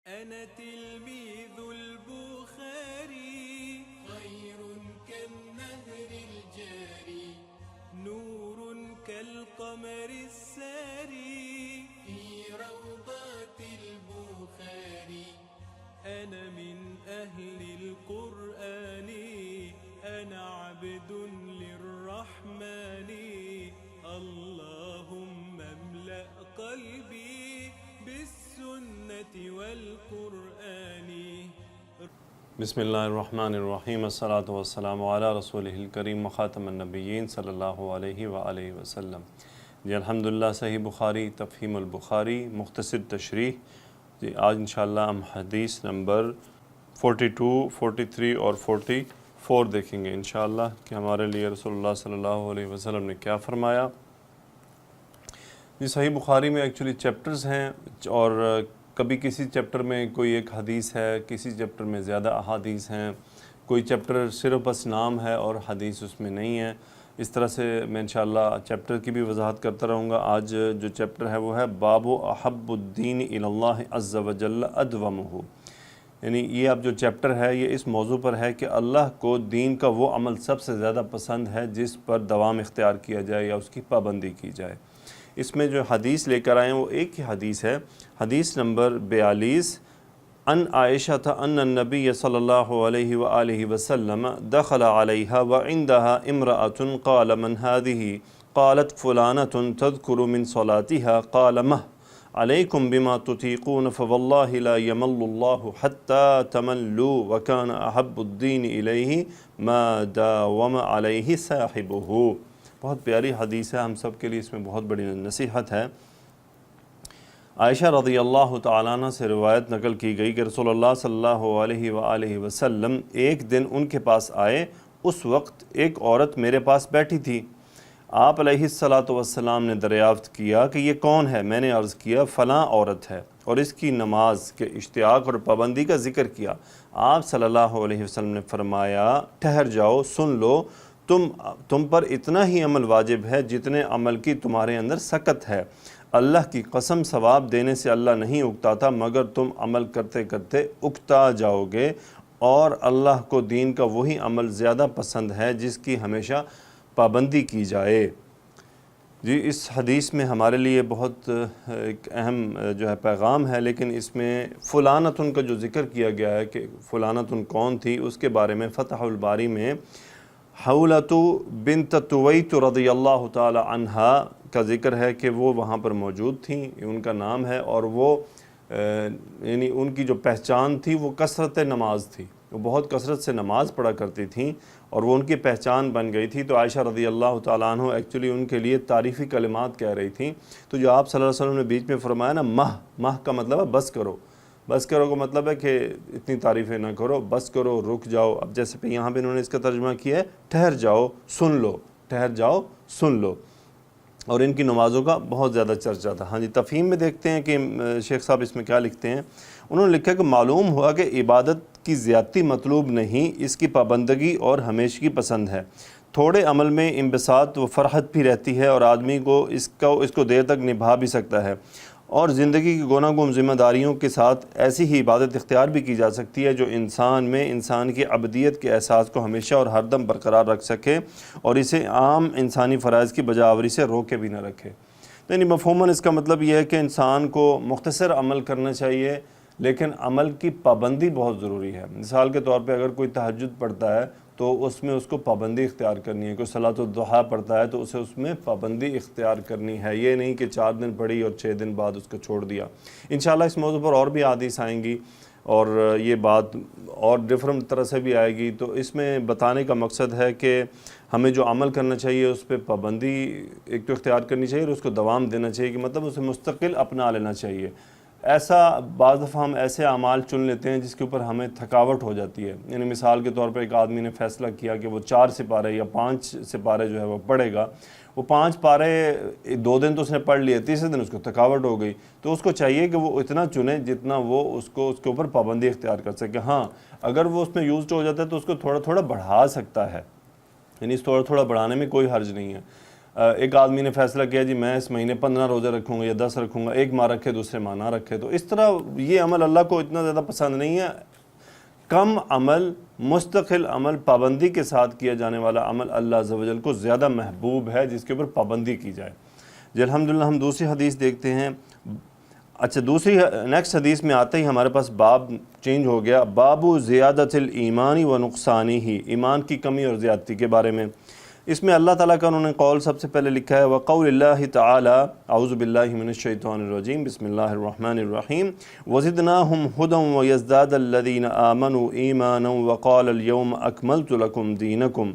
أنا تلميذ البخاري خير كالنهر الجاري نور كالقمر الساري في روضات البخاري أنا من أهل القرآن أنا عبد للرحمن اللهم املأ قلبي بالسنة والقرآن. بسم اللہ الرحمن الرحیم الصلاۃ والسلام علی رسولہ الکریم وخاتم النبیین صلی اللہ علیہ وآلہ وسلم. جی الحمدللہ صحیح بخاری تفہیم البخاری مختصر تشریح. جی آج انشاءاللہ ہم حدیث نمبر 42, 43 اور 44 دیکھیں گے انشاءاللہ کہ ہمارے لیے رسول اللہ صلی اللہ علیہ وسلم نے کیا فرمایا. جی صحیح بخاری میں ایکچولی چیپٹرز ہیں اور کبھی کسی چیپٹر میں کوئی ایک حدیث ہے، کسی چیپٹر میں زیادہ احادیث ہیں، کوئی چیپٹر صرف بس نام ہے اور حدیث اس میں نہیں ہے. اس طرح سے میں انشاءاللہ چیپٹر کی بھی وضاحت کرتا رہوں گا. آج جو چیپٹر ہے وہ ہے باب احب الدین الی اللہ عز وجل ادومہ. یعنی یہ اب جو چیپٹر ہے یہ اس موضوع پر ہے کہ اللہ کو دین کا وہ عمل سب سے زیادہ پسند ہے جس پر دوام اختیار کیا جائے یا اس کی پابندی کی جائے. اس میں جو حدیث لے کر آئے ہیں وہ ایک ہی حدیث ہے. حدیث نمبر 42 ان عائشہ ان النبی صلی اللہ علیہ وآلہ وسلم دخل علیہا وعندها امرأة قال من هذه قالت فلانة تذكر من صلاتها قال مه عليكم بما تطيقون فوالله لا يمل الله حتى تملوا وكان أحب الدين إليه ما داوم عليه صاحبه. بہت پیاری حدیث ہے، ہم سب کے لیے اس میں بہت بڑی نصیحت ہے. عائشہ رضی اللہ تعالیٰ عنہ سے روایت نقل کی گئی کہ رسول اللہ صلی اللہ علیہ وآلہ وسلم ایک دن ان کے پاس آئے. اس وقت ایک عورت میرے پاس بیٹھی تھی. آپ علیہ السلام نے دریافت کیا کہ یہ کون ہے؟ میں نے عرض کیا فلاں عورت ہے، اور اس کی نماز کے اشتیاق اور پابندی کا ذکر کیا. آپ صلی اللہ علیہ وسلم نے فرمایا ٹھہر جاؤ، سن لو، تم پر اتنا ہی عمل واجب ہے جتنے عمل کی تمہارے اندر سکت ہے. اللہ کی قسم ثواب دینے سے اللہ نہیں اکتاتا مگر تم عمل کرتے کرتے اکتا جاؤ گے، اور اللہ کو دین کا وہی عمل زیادہ پسند ہے جس کی ہمیشہ پابندی کی جائے. جی اس حدیث میں ہمارے لیے بہت ایک اہم جو ہے پیغام ہے، لیکن اس میں فلانتن کا جو ذکر کیا گیا ہے کہ فلانتن کون تھی، اس کے بارے میں فتح الباری میں حولۃ بنت تویت رضی اللہ تعالی عنہا کا ذکر ہے کہ وہ وہاں پر موجود تھیں، ان کا نام ہے، اور وہ یعنی ان کی جو پہچان تھی وہ کثرت نماز تھی. وہ بہت کثرت سے نماز پڑھا کرتی تھیں اور وہ ان کی پہچان بن گئی تھی. تو عائشہ رضی اللہ تعالیٰ عنہ ایکچولی ان کے لیے تعریفی کلمات کہہ رہی تھیں. تو جو آپ صلی اللہ علیہ وسلم نے بیچ میں فرمایا نا مہ کا مطلب ہے بس کرو. بس کرو کا مطلب ہے کہ اتنی تعریفیں نہ کرو، بس کرو، رک جاؤ. اب جیسے پہ یہاں پہ انہوں نے اس کا ترجمہ کیا ہے ٹھہر جاؤ سن لو، ٹھہر جاؤ سن لو. اور ان کی نمازوں کا بہت زیادہ چرچا تھا. ہاں جی تفہیم میں دیکھتے ہیں کہ شیخ صاحب اس میں کیا لکھتے ہیں. انہوں نے لکھا کہ معلوم ہوا کہ عبادت کی زیادتی مطلوب نہیں، اس کی پابندگی اور ہمیشگی پسند ہے. تھوڑے عمل میں انبساط و فرحت بھی رہتی ہے اور آدمی کو اس کو دیر تک نبھا بھی سکتا ہے، اور زندگی کی گوناہ گون ذمہ داریوں کے ساتھ ایسی ہی عبادت اختیار بھی کی جا سکتی ہے جو انسان کی عبدیت کے احساس کو ہمیشہ اور ہر دم برقرار رکھ سکے اور اسے عام انسانی فرائض کی بجاوری سے روکے بھی نہ رکھے. یعنی مفہوماً اس کا مطلب یہ ہے کہ انسان کو مختصر عمل کرنا چاہیے لیکن عمل کی پابندی بہت ضروری ہے. مثال کے طور پہ اگر کوئی تہجد پڑھتا ہے تو اس میں اس کو پابندی اختیار کرنی ہے. کوئی صلاۃ الضحیٰ پڑھتا ہے تو اسے اس میں پابندی اختیار کرنی ہے. یہ نہیں کہ 4 دن پڑھی اور 6 دن بعد اس کو چھوڑ دیا. انشاءاللہ اس موضوع پر اور بھی حدیث آئیں گی اور یہ بات اور ڈفرنٹ طرح سے بھی آئے گی. تو اس میں بتانے کا مقصد ہے کہ ہمیں جو عمل کرنا چاہیے اس پہ پابندی ایک تو اختیار کرنی چاہیے اور اس کو دوام دینا چاہیے، کہ مطلب اسے مستقل اپنا لینا چاہیے. ایسا بعض دفعہ ہم ایسے اعمال چن لیتے ہیں جس کے اوپر ہمیں تھکاوٹ ہو جاتی ہے. یعنی مثال کے طور پر ایک آدمی نے فیصلہ کیا کہ وہ 4 سپارے یا 5 سپارے جو ہے وہ پڑھے گا. وہ 5 پارے 2 دن تو اس نے پڑھ لیے، تیسرے دن اس کو تھکاوٹ ہو گئی. تو اس کو چاہیے کہ وہ اتنا چنے جتنا وہ اس کے اوپر پابندی اختیار کر سکے. ہاں اگر وہ اس میں یوزڈ ہو جاتا ہے تو اس کو تھوڑا تھوڑا بڑھا سکتا ہے، یعنی اس تھوڑا تھوڑا بڑھانے میں کوئی حرج نہیں ہے. ایک آدمی نے فیصلہ کیا جی میں اس مہینے 15 روزے رکھوں گا یا 10 رکھوں گا، ایک ماہ رکھے دوسرے ماہ نہ رکھے، تو اس طرح یہ عمل اللہ کو اتنا زیادہ پسند نہیں ہے۔ کم عمل، مستقل عمل، پابندی کے ساتھ کیا جانے والا عمل اللہ عز و جل کو زیادہ محبوب ہے، جس کے اوپر پابندی کی جائے۔ جی الحمدللہ ہم دوسری حدیث دیکھتے ہیں۔ اچھا دوسری نیکسٹ حدیث میں آتے ہی ہمارے پاس باب چینج ہو گیا، باب زیادت الایمان و نقصانی ہی، ایمان کی کمی اور زیادتی کے بارے میں۔ اس میں اللہ تعالیٰ کا انہوں نے قول سب سے پہلے لکھا ہے، وقول اللہ تعالی اعوذ باللہ من الشیطان الرجیم بسم اللہ الرحمن الرحیم وزدناہم ہدی ویزداد الذین آمنوا ایمانا وقال اليوم اکملت لکم دینکم،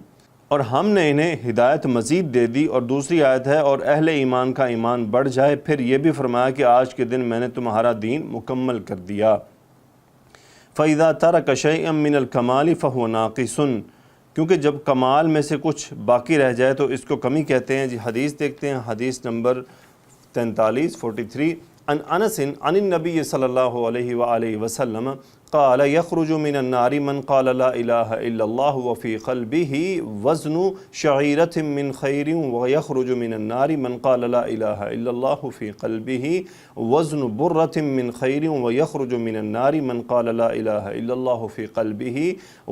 اور ہم نے انہیں ہدایت مزید دے دی۔ اور دوسری آیت ہے، اور اہل ایمان کا ایمان بڑھ جائے، پھر یہ بھی فرمایا کہ آج کے دن میں نے تمہارا دین مکمل کر دیا۔ فَإِذَا تَرَكَ شَيْئًا مِّنَ الْكَمَالِ فَهُوَ نَاقِصٌ، کیونکہ جب کمال میں سے کچھ باقی رہ جائے تو اس کو کمی کہتے ہیں۔ جی حدیث دیکھتے ہیں، حدیث نمبر 43 عن انس عن النبی صلی اللہ علیہ وآلہ وسلم قال یخرج من النار من قال لا الہ الا اللہ وفی قلبہ وزن شعیرۃ من خیر ویخرج من النار من قال لا الہ الا اللہ فی قلبہ وزن برۃ من خیر ویخرج من النار من قال لا الہ الا اللہ فی قلبہ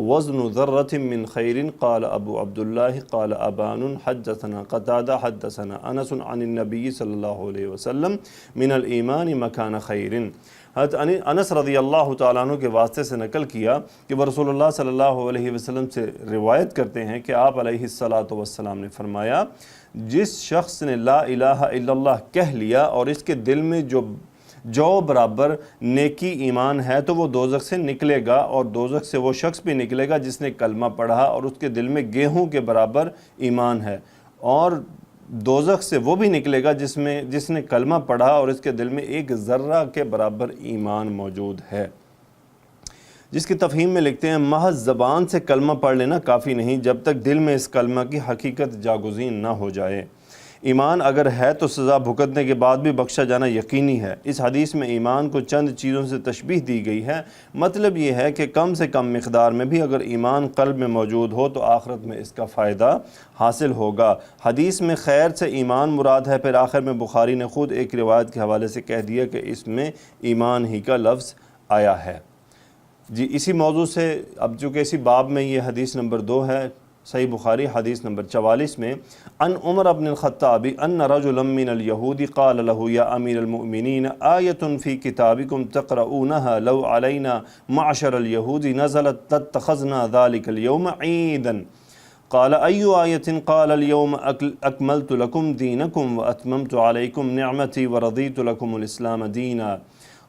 وزن ذرۃ من خیر۔ قال ابو عبداللہ قال ابان حدثنا قتادہ حدثنا انس عن النبی صلی اللہ علیہ وسلم من الایمان مکان خیر۔ حضرت انس رضی اللہ تعالیٰ عنہ کے واسطے سے نقل کیا کہ وہ رسول اللہ صلی اللہ علیہ وسلم سے روایت کرتے ہیں کہ آپ علیہ السلام نے فرمایا، جس شخص نے لا الہ الا اللہ کہہ لیا اور اس کے دل میں جو برابر نیکی ایمان ہے تو وہ دوزخ سے نکلے گا، اور دوزخ سے وہ شخص بھی نکلے گا جس نے کلمہ پڑھا اور اس کے دل میں گیہوں کے برابر ایمان ہے، اور دوزخ سے وہ بھی نکلے گا جس نے کلمہ پڑھا اور اس کے دل میں ایک ذرہ کے برابر ایمان موجود ہے۔ جس کی تفہیم میں لکھتے ہیں، محض زبان سے کلمہ پڑھ لینا کافی نہیں جب تک دل میں اس کلمہ کی حقیقت جاگزین نہ ہو جائے۔ ایمان اگر ہے تو سزا بھگتنے کے بعد بھی بخشا جانا یقینی ہے۔ اس حدیث میں ایمان کو چند چیزوں سے تشبیہ دی گئی ہے، مطلب یہ ہے کہ کم سے کم مقدار میں بھی اگر ایمان قلب میں موجود ہو تو آخرت میں اس کا فائدہ حاصل ہوگا۔ حدیث میں خیر سے ایمان مراد ہے، پھر آخر میں بخاری نے خود ایک روایت کے حوالے سے کہہ دیا کہ اس میں ایمان ہی کا لفظ آیا ہے۔ جی اسی موضوع سے اب چونکہ اسی باب میں یہ حدیث نمبر 2 ہے، صحیح بخاری حدیث نمبر 44 میں، ان عمر بن الخطاب ان رجلا من اليہود قال له یا امیر المؤمنین آیت فی کتابکم تقرؤونها لو علینا معشر اليہود نزلت تتخذنا ذلك اليوم عیدا قال ای آیت قال اليوم اکملت لکم دینکم واتممت علیکم نعمتی ورضیت لکم الاسلام دینا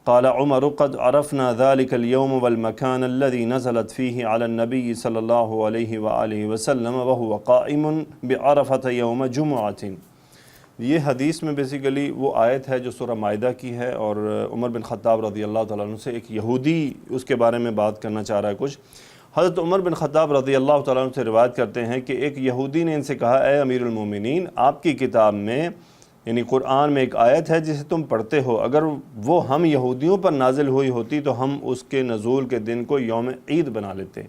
قال عمر قد عرفنا ذلك اليوم والمكان الذي نزلت فيه على النبي صلى الله عليه وآله وسلم وهو قائم بعرفة يوم جمعة۔ یہ حدیث میں بیسیکلی وہ آیت ہے جو سورہ مائدہ کی ہے، اور عمر بن خطاب رضی اللہ تعالیٰ عنہ سے ایک یہودی اس کے بارے میں بات کرنا چاہ رہا ہے کچھ۔ حضرت عمر بن خطاب رضی اللہ تعالیٰ عنہ سے روایت کرتے ہیں کہ ایک یہودی نے ان سے کہا، اے امیر المومنین، آپ کی کتاب میں یعنی قرآن میں ایک آیت ہے جسے تم پڑھتے ہو، اگر وہ ہم یہودیوں پر نازل ہوئی ہوتی تو ہم اس کے نزول کے دن کو یوم عید بنا لیتے۔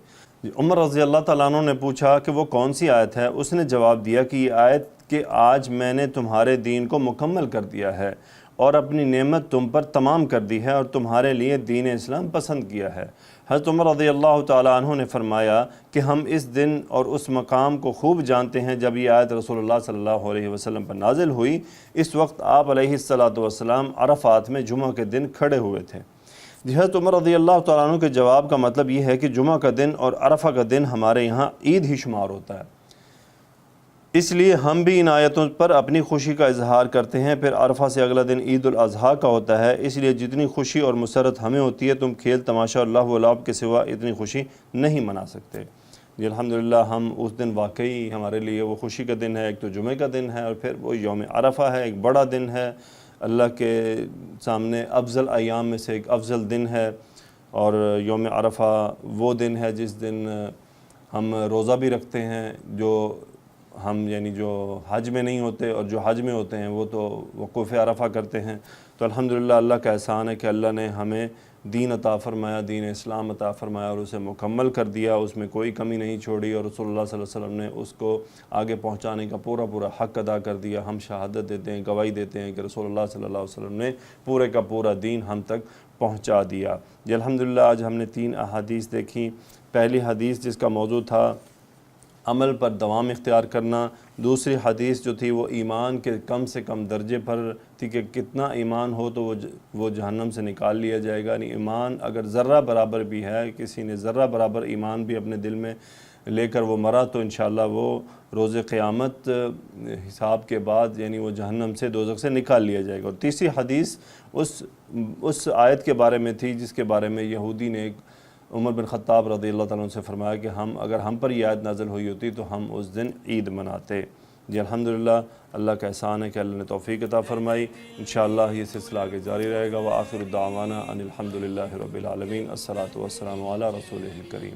عمر رضی اللہ تعالیٰ عنہ نے پوچھا کہ وہ کون سی آیت ہے؟ اس نے جواب دیا کہ یہ آیت کہ آج میں نے تمہارے دین کو مکمل کر دیا ہے اور اپنی نعمت تم پر تمام کر دی ہے اور تمہارے لیے دین اسلام پسند کیا ہے۔ حضرت عمر رضی اللہ تعالیٰ عنہ نے فرمایا کہ ہم اس دن اور اس مقام کو خوب جانتے ہیں جب یہ آیت رسول اللہ صلی اللہ علیہ وسلم پر نازل ہوئی۔ اس وقت آپ علیہ السلام عرفات میں جمعہ کے دن کھڑے ہوئے تھے۔ حضرت عمر رضی اللہ تعالیٰ عنہ کے جواب کا مطلب یہ ہے کہ جمعہ کا دن اور عرفہ کا دن ہمارے یہاں عید ہی شمار ہوتا ہے، اس لیے ہم بھی ان آیتوں پر اپنی خوشی کا اظہار کرتے ہیں۔ پھر عرفہ سے اگلا دن عید الاضحیٰ کا ہوتا ہے، اس لیے جتنی خوشی اور مسرت ہمیں ہوتی ہے تم کھیل تماشا اور لہو و لعب کے سوا اتنی خوشی نہیں منا سکتے۔ جی الحمدللہ ہم اس دن واقعی ہمارے لیے وہ خوشی کا دن ہے، ایک تو جمعہ کا دن ہے اور پھر وہ یوم عرفہ ہے، ایک بڑا دن ہے، اللہ کے سامنے افضل ایام میں سے ایک افضل دن ہے۔ اور یوم عرفہ وہ دن ہے جس دن ہم روزہ بھی رکھتے ہیں، جو ہم یعنی جو حج میں نہیں ہوتے اور جو حج میں ہوتے ہیں وہ تو وقوف عرفہ کرتے ہیں۔ تو الحمدللہ اللہ کا احسان ہے کہ اللہ نے ہمیں دین عطا فرمایا، دین اسلام عطا فرمایا اور اسے مکمل کر دیا، اس میں کوئی کمی نہیں چھوڑی، اور رسول اللہ صلی اللہ علیہ وسلم نے اس کو آگے پہنچانے کا پورا حق ادا کر دیا۔ ہم شہادت دیتے ہیں، گواہی دیتے ہیں کہ رسول اللہ صلی اللہ علیہ وسلم نے پورے کا پورا دین ہم تک پہنچا دیا۔ جی الحمدللہ آج ہم نے 3 احادیث دیکھی۔ پہلی حدیث جس کا موضوع تھا عمل پر دوام اختیار کرنا، دوسری حدیث جو تھی وہ ایمان کے کم سے کم درجے پر تھی کہ کتنا ایمان ہو تو وہ جہنم سے نکال لیا جائے گا، یعنی ایمان اگر ذرہ برابر بھی ہے، کسی نے ذرہ برابر ایمان بھی اپنے دل میں لے کر وہ مرا تو انشاءاللہ وہ روز قیامت حساب کے بعد یعنی وہ جہنم سے دوزخ سے نکال لیا جائے گا۔ اور تیسری حدیث اس آیت کے بارے میں تھی جس کے بارے میں یہودی نے عمر بن خطاب رضی اللہ تعالیٰ عنہ سے فرمایا کہ اگر ہم پر یہ آیت نازل ہوئی ہوتی تو ہم اس دن عید مناتے۔ جی الحمدللہ اللہ کا احسان ہے کہ اللہ نے توفیق عطا فرمائی۔ انشاءاللہ یہ سلسلہ آگے جاری رہے گا۔ وآخر دعوانا ان الحمدللہ رب العالمین۔ الصلاۃ والسلام علی رسولہ الکریم۔